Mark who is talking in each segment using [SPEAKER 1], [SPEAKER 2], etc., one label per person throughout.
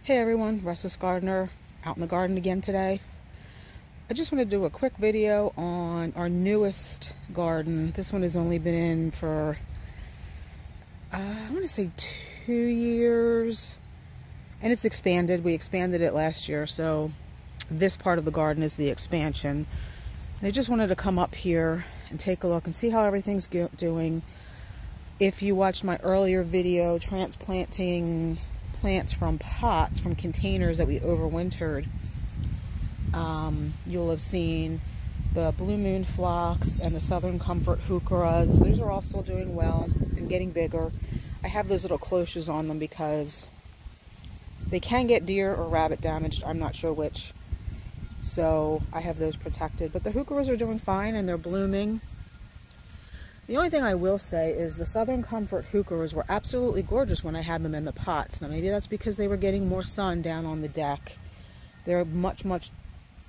[SPEAKER 1] Hey everyone, Restless Gardener out in the garden again today. I just want to do a quick video on our newest garden. This one has only been in for, I want to say 2 years. And it's expanded. We expanded it last year, so this part of the garden is the expansion. And I just wanted to come up here and take a look and see how everything's doing. If you watched my earlier video transplanting plants from pots, from containers that we overwintered, you'll have seen the Blue Moon Phlox and the Southern Comfort Heucheras. Those are all still doing well and getting bigger. I have those little cloches on them because they can get deer or rabbit damaged. I'm not sure which. So I have those protected. But the Heucheras are doing fine and they're blooming. The only thing I will say is the Southern Comfort Heucheras were absolutely gorgeous when I had them in the pots. Now maybe that's because they were getting more sun down on the deck. They're much, much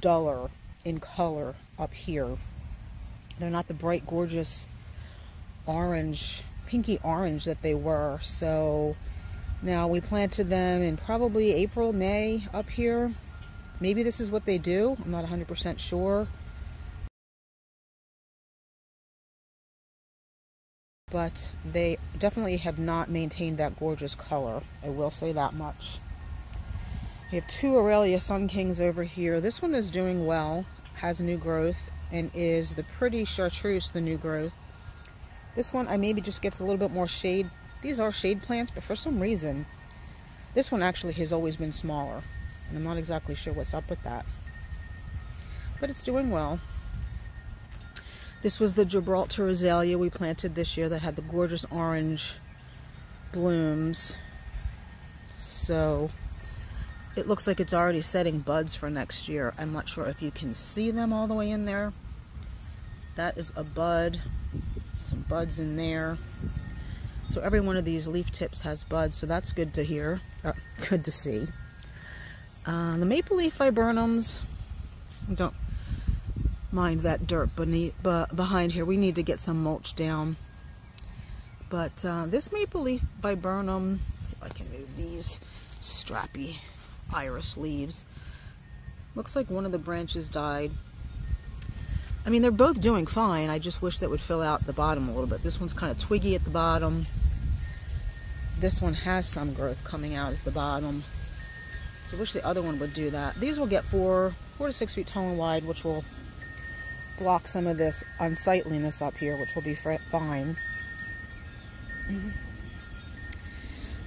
[SPEAKER 1] duller in color up here. They're not the bright, gorgeous orange, pinky orange that they were. So now we planted them in probably April, May up here. Maybe this is what they do. I'm not 100% sure. But they definitely have not maintained that gorgeous color. I will say that much. We have two Aurelia Sun Kings over here. This one is doing well, has new growth, and is the pretty chartreuse, the new growth. This one, I maybe just gets a little bit more shade. These are shade plants, but for some reason, this one actually has always been smaller. And I'm not exactly sure what's up with that. But it's doing well. This was the Gibraltar Azalea we planted this year that had the gorgeous orange blooms. So it looks like it's already setting buds for next year. I'm not sure if you can see them all the way in there. That is a bud, some buds in there. So every one of these leaf tips has buds, so that's good to hear, good to see. The maple leaf viburnums, don't mind that dirt behind here. We need to get some mulch down. But this maple leaf viburnum, see if I can move these strappy iris leaves. Looks like one of the branches died. I mean, they're both doing fine. I just wish that would fill out the bottom a little bit. This one's kind of twiggy at the bottom. This one has some growth coming out at the bottom. So I wish the other one would do that. These will get 4 to 6 feet tall and wide, which will block some of this unsightliness up here, which will be fine.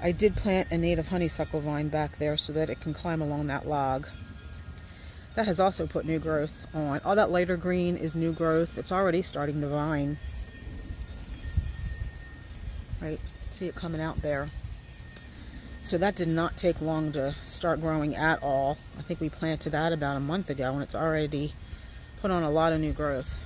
[SPEAKER 1] I did plant a native honeysuckle vine back there so that it can climb along that log. That has also put new growth on. All that lighter green is new growth. It's already starting to vine. Right, see it coming out there. So that did not take long to start growing at all. I think we planted that about a month ago and it's already put on a lot of new growth.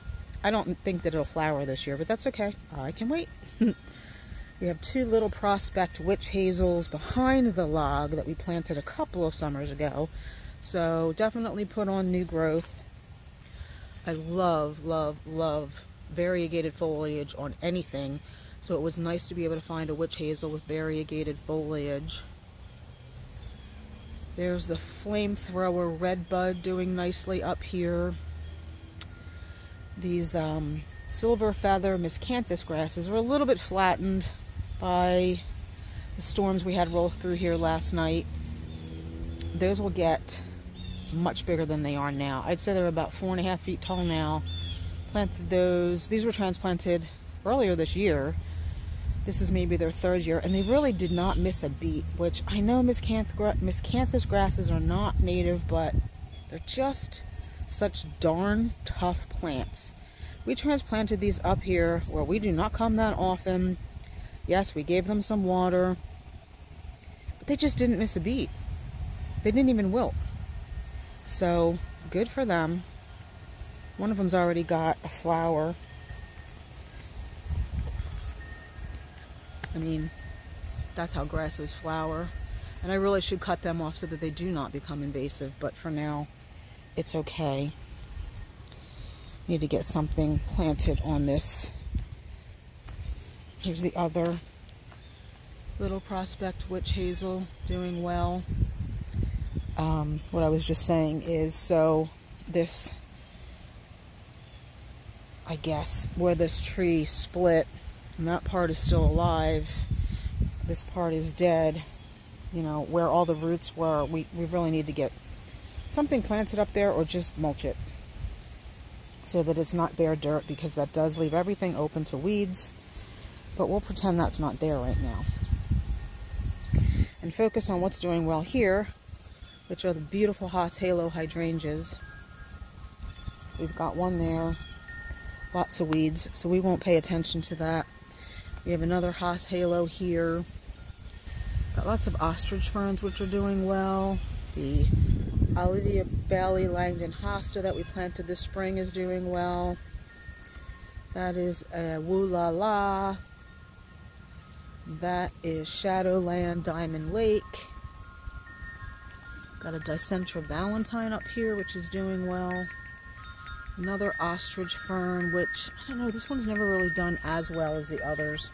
[SPEAKER 1] I don't think that it'll flower this year, but that's okay. I can wait. We have two little prospect witch hazels behind the log that we planted a couple of summers ago. So definitely put on new growth. I love, love, love variegated foliage on anything. So it was nice to be able to find a witch hazel with variegated foliage. There's the flamethrower red bud doing nicely up here. These silver feather miscanthus grasses are a little bit flattened by the storms we had roll through here last night. Those will get much bigger than they are now. I'd say they're about 4.5 feet tall now. Planted those. These were transplanted earlier this year. This is maybe their 3rd year, and they really did not miss a beat, which I know miscanthus grasses are not native, but they're just such darn tough plants. We transplanted these up here where we do not come that often. Yes, we gave them some water, but they just didn't miss a beat. They didn't even wilt. So good for them. One of them's already got a flower. I mean, that's how grasses flower. And I really should cut them off so that they do not become invasive, but for now, it's okay. Need to get something planted on this. Here's the other little prospect witch hazel doing well. what I was just saying is, so this, I guess, where this tree split, and that part is still alive, this part is dead, you know, where all the roots were, we really need to get something planted up there or just mulch it so that it's not bare dirt, because that does leave everything open to weeds, but we'll pretend that's not there right now. And focus on what's doing well here, which are the beautiful Haas Halo hydrangeas. We've got one there, lots of weeds, so we won't pay attention to that. We have another Haas Halo here. Got lots of ostrich ferns, which are doing well. The Olivia Bailey Langdon Hosta that we planted this spring is doing well. That is a Woo La La. That is Shadowland Diamond Lake. Got a Dicentra Valentine up here, which is doing well. Another ostrich fern, which, I don't know, this one's never really done as well as the others.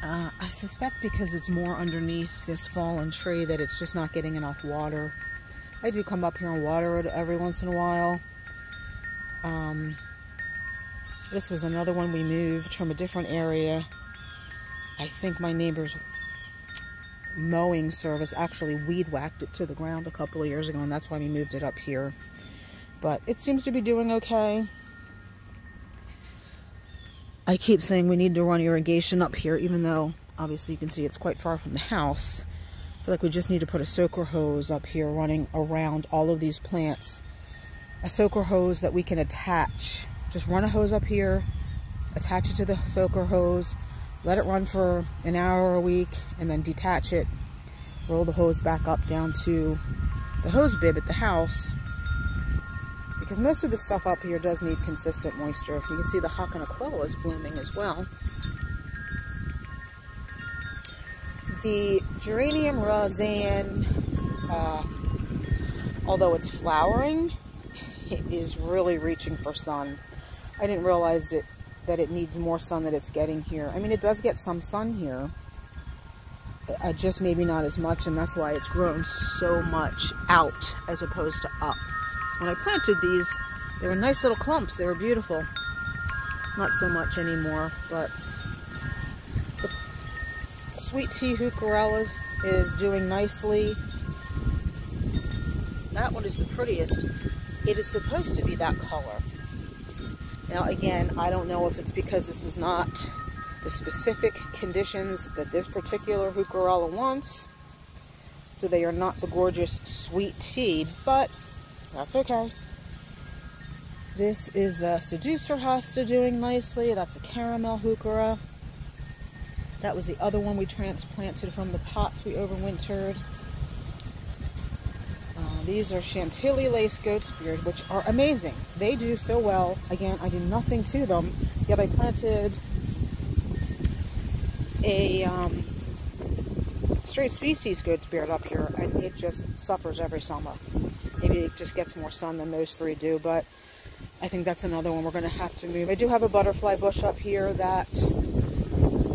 [SPEAKER 1] I suspect because it's more underneath this fallen tree that it's just not getting enough water. I do come up here and water it every once in a while. This was another one we moved from a different area. I think my neighbor's mowing service actually weed whacked it to the ground a couple of years ago, and that's why we moved it up here. But it seems to be doing okay. I keep saying we need to run irrigation up here, even though obviously you can see it's quite far from the house. I feel like we just need to put a soaker hose up here running around all of these plants. A soaker hose that we can attach. Just run a hose up here, attach it to the soaker hose, let it run for an hour a week, and then detach it, roll the hose back up down to the hose bib at the house. Because most of the stuff up here does need consistent moisture. You can see the Hakanakloa is blooming as well. The Geranium Razan, although it's flowering, it is really reaching for sun. I didn't realize that it needs more sun than it's getting here. I mean, it does get some sun here, just maybe not as much, and that's why it's grown so much out as opposed to up. When I planted these, they were nice little clumps. They were beautiful. Not so much anymore, but the sweet tea heucherella is doing nicely. That one is the prettiest. It is supposed to be that color. Now again, I don't know if it's because this is not the specific conditions that this particular heucherella wants, so they are not the gorgeous sweet tea, but that's okay. This is a Seducer Hosta doing nicely. That's a caramel heuchera. That was the other one we transplanted from the pots we overwintered. These are Chantilly Lace Goatsbeard, which are amazing. They do so well. Again, I do nothing to them, yet I planted a straight species Goatsbeard up here, and it just suffers every summer. Maybe it just gets more sun than those three do, but I think that's another one we're going to have to move. I do have a butterfly bush up here that,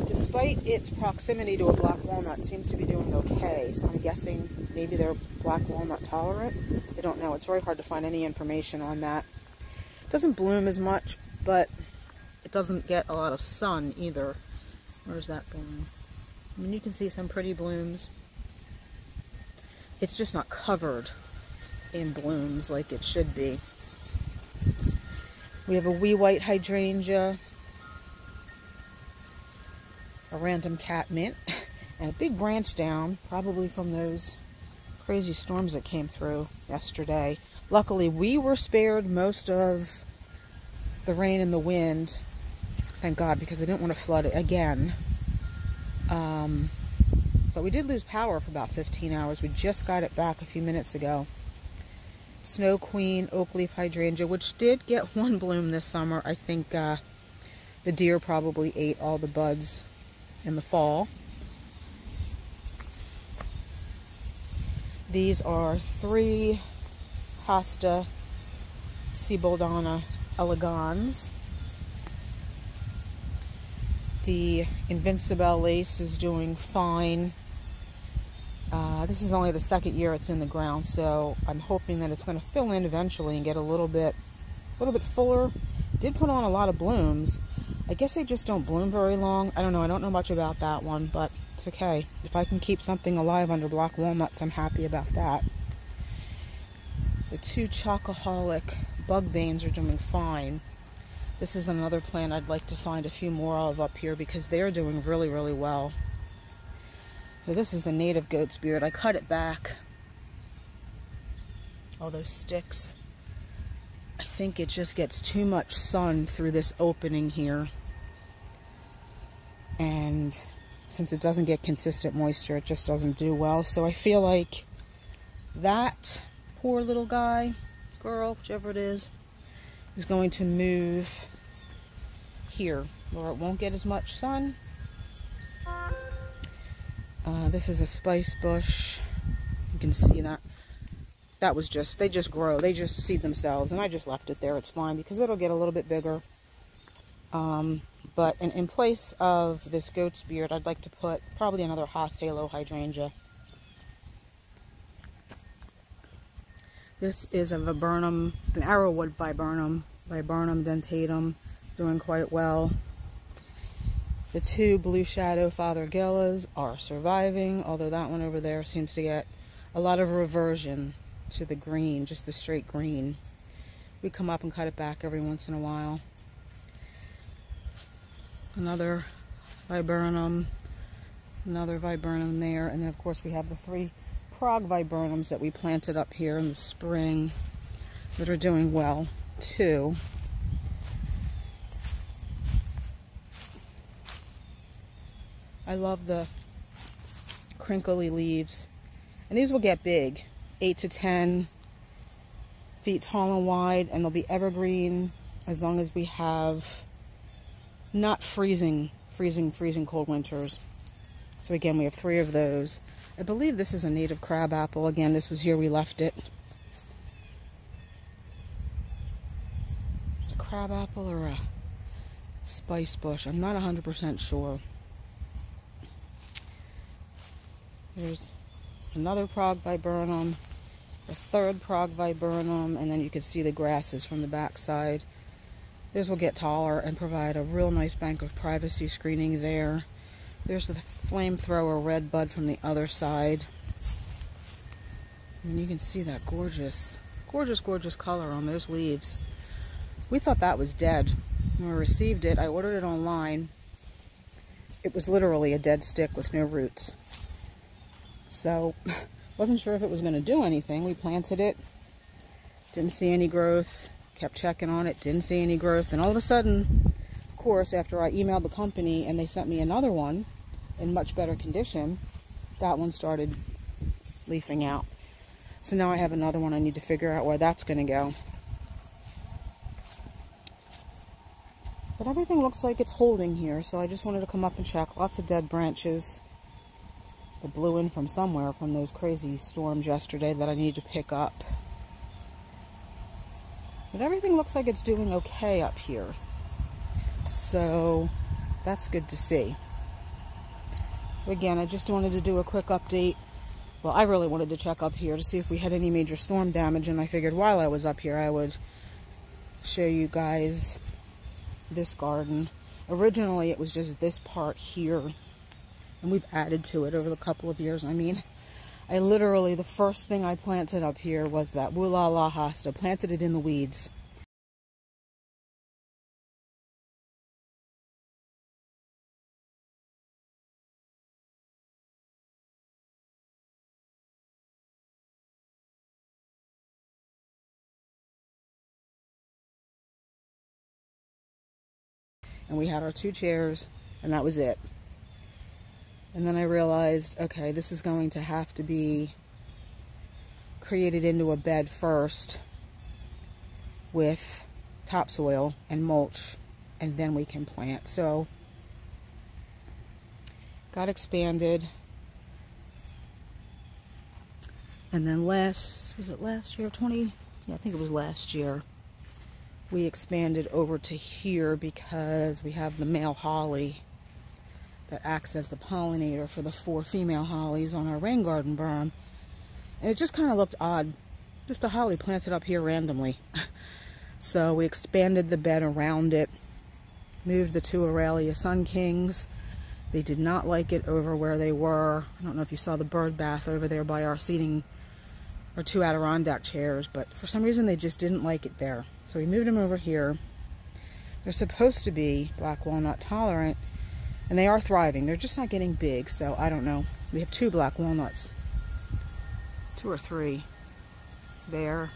[SPEAKER 1] despite its proximity to a black walnut, seems to be doing okay. So I'm guessing maybe they're black walnut tolerant. I don't know. It's very hard to find any information on that. It doesn't bloom as much, but it doesn't get a lot of sun either. Where's that bloom? I mean, you can see some pretty blooms. It's just not covered in blooms like it should be. We have a wee white hydrangea, a random catmint, and a big branch down, probably from those crazy storms that came through yesterday. Luckily, we were spared most of the rain and the wind, thank God, because I didn't want to flood it again. But we did lose power for about 15 hours. We just got it back a few minutes ago. Snow Queen Oak Leaf Hydrangea, which did get one bloom this summer. I think the deer probably ate all the buds in the fall. These are 3 Hosta Seboldana elegans. The Invincibelle Lace is doing fine. This is only the second year it's in the ground, so I'm hoping that it's going to fill in eventually and get a little bit fuller. Did put on a lot of blooms. I guess they just don't bloom very long. I don't know. I don't know much about that one, but it's okay. If I can keep something alive under black walnuts, I'm happy about that. The two chocoholic bugbanes are doing fine. This is another plant I'd like to find a few more of up here because they're doing really, really well. So this is the native goat's beard. I cut it back. All those sticks. I think it just gets too much sun through this opening here. And since it doesn't get consistent moisture, it just doesn't do well. So I feel like that poor little guy, girl, whichever it is going to move here where it won't get as much sun. This is a spice bush. You can see that. That was just, they just grow. They just seed themselves. And I just left it there. It's fine because it'll get a little bit bigger. But in place of this goat's beard, I'd like to put probably another Haas Halo hydrangea. This is a viburnum, an arrowwood viburnum dentatum, doing quite well. The two blue shadow Fothergillas are surviving, although that one over there seems to get a lot of reversion to the green, just the straight green. We come up and cut it back every once in a while. Another viburnum there, and then of course we have the three Prague viburnums that we planted up here in the spring that are doing well too. I love the crinkly leaves, and these will get big, 8 to 10 feet tall and wide, and they'll be evergreen as long as we have not freezing cold winters. So again, we have 3 of those. I believe this is a native crabapple. Again, this was here we left it. A crabapple or a spice bush? I'm not 100% sure. There's another Prague viburnum, a third Prague viburnum, and then you can see the grasses from the back side. This will get taller and provide a real nice bank of privacy screening there. There's the flamethrower red bud from the other side. And you can see that gorgeous, gorgeous, gorgeous color on those leaves. We thought that was dead. When we received it, I ordered it online. It was literally a dead stick with no roots. So, wasn't sure if it was going to do anything. We planted it, didn't see any growth, kept checking on it, didn't see any growth, and all of a sudden, of course, after I emailed the company and they sent me another one in much better condition, that one started leafing out. So now I have another one. I need to figure out where that's going to go. But everything looks like it's holding here, so I just wanted to come up and check. Lots of dead branches that blew in from somewhere from those crazy storms yesterday that I need to pick up. But everything looks like it's doing okay up here. So that's good to see. Again, I just wanted to do a quick update. Well, I really wanted to check up here to see if we had any major storm damage, and I figured while I was up here I would show you guys this garden. Originally it was just this part here, and we've added to it over the couple of years. I mean, I literally, the first thing I planted up here was that Woolala hosta. Planted it in the weeds. And we had our 2 chairs, and that was it. And then I realized, okay, this is going to have to be created into a bed first with topsoil and mulch, and then we can plant. So, got expanded. And then was it last year? Yeah, I think it was last year. We expanded over to here because we have the male holly that acts as the pollinator for the 4 female hollies on our rain garden berm. And it just kind of looked odd, just a holly planted up here randomly. So we expanded the bed around it, moved the 2 Aurelia Sun Kings. They did not like it over where they were. I don't know if you saw the bird bath over there by our seating, or 2 Adirondack chairs, but for some reason they just didn't like it there. So we moved them over here. They're supposed to be black walnut tolerant, and they are thriving. They're just not getting big, so I don't know. We have 2 black walnuts, 2 or 3 there.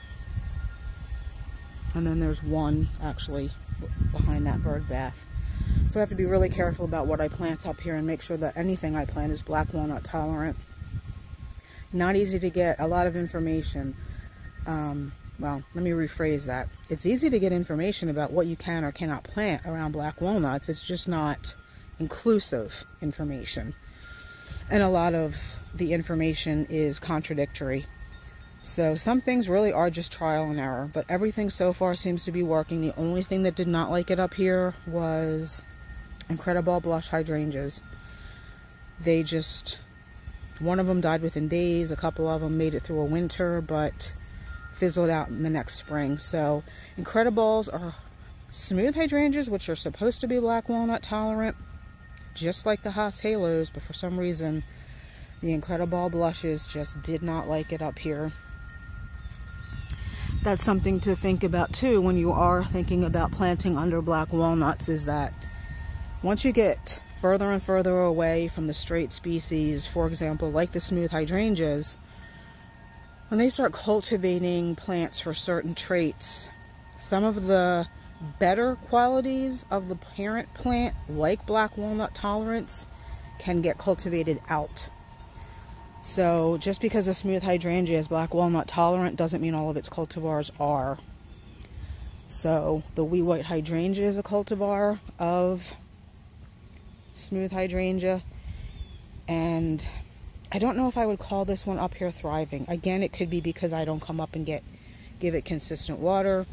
[SPEAKER 1] And then there's 1 actually behind that bird bath. So I have to be really careful about what I plant up here and make sure that anything I plant is black walnut tolerant. Not easy to get a lot of information. Well, let me rephrase that. It's easy to get information about what you can or cannot plant around black walnuts. It's just not inclusive information. And a lot of the information is contradictory. So some things really are just trial and error, but everything so far seems to be working. The only thing that did not like it up here was Incredible Blush hydrangeas. They just, one of them died within days, a couple of them made it through a winter, but fizzled out in the next spring. So Incredibles are smooth hydrangeas, which are supposed to be black walnut tolerant, just like the Haas Halos, but for some reason the Incredible Blushes just did not like it up here. That's something to think about too when you are thinking about planting under black walnuts, is that once you get further and further away from the straight species, for example, like the smooth hydrangeas, when they start cultivating plants for certain traits, some of the better qualities of the parent plant, like black walnut tolerance, can get cultivated out. So just because a smooth hydrangea is black walnut tolerant doesn't mean all of its cultivars are. So the wee white hydrangea is a cultivar of smooth hydrangea, and I don't know if I would call this one up here thriving. Again, it could be because I don't come up and give it consistent water,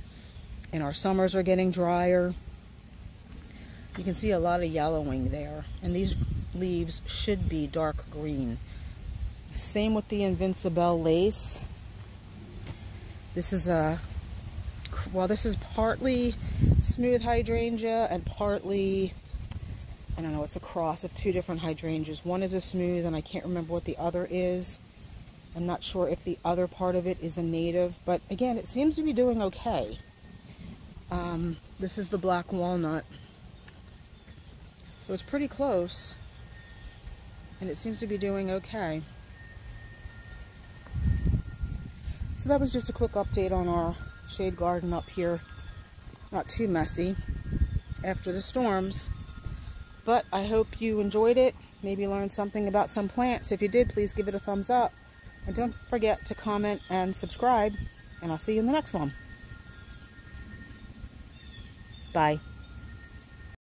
[SPEAKER 1] and our summers are getting drier. You can see a lot of yellowing there, and these leaves should be dark green. Same with the Invincibelle lace. This is this is partly smooth hydrangea and partly, I don't know, it's a cross of 2 different hydrangeas. One is a smooth, and I can't remember what the other is. I'm not sure if the other part of it is a native, but again, it seems to be doing okay. This is the black walnut. So it's pretty close, and it seems to be doing okay. So that was just a quick update on our shade garden up here. Not too messy after the storms, but I hope you enjoyed it. Maybe learned something about some plants. If you did, please give it a thumbs up. And don't forget to comment and subscribe, and I'll see you in the next one. Bye.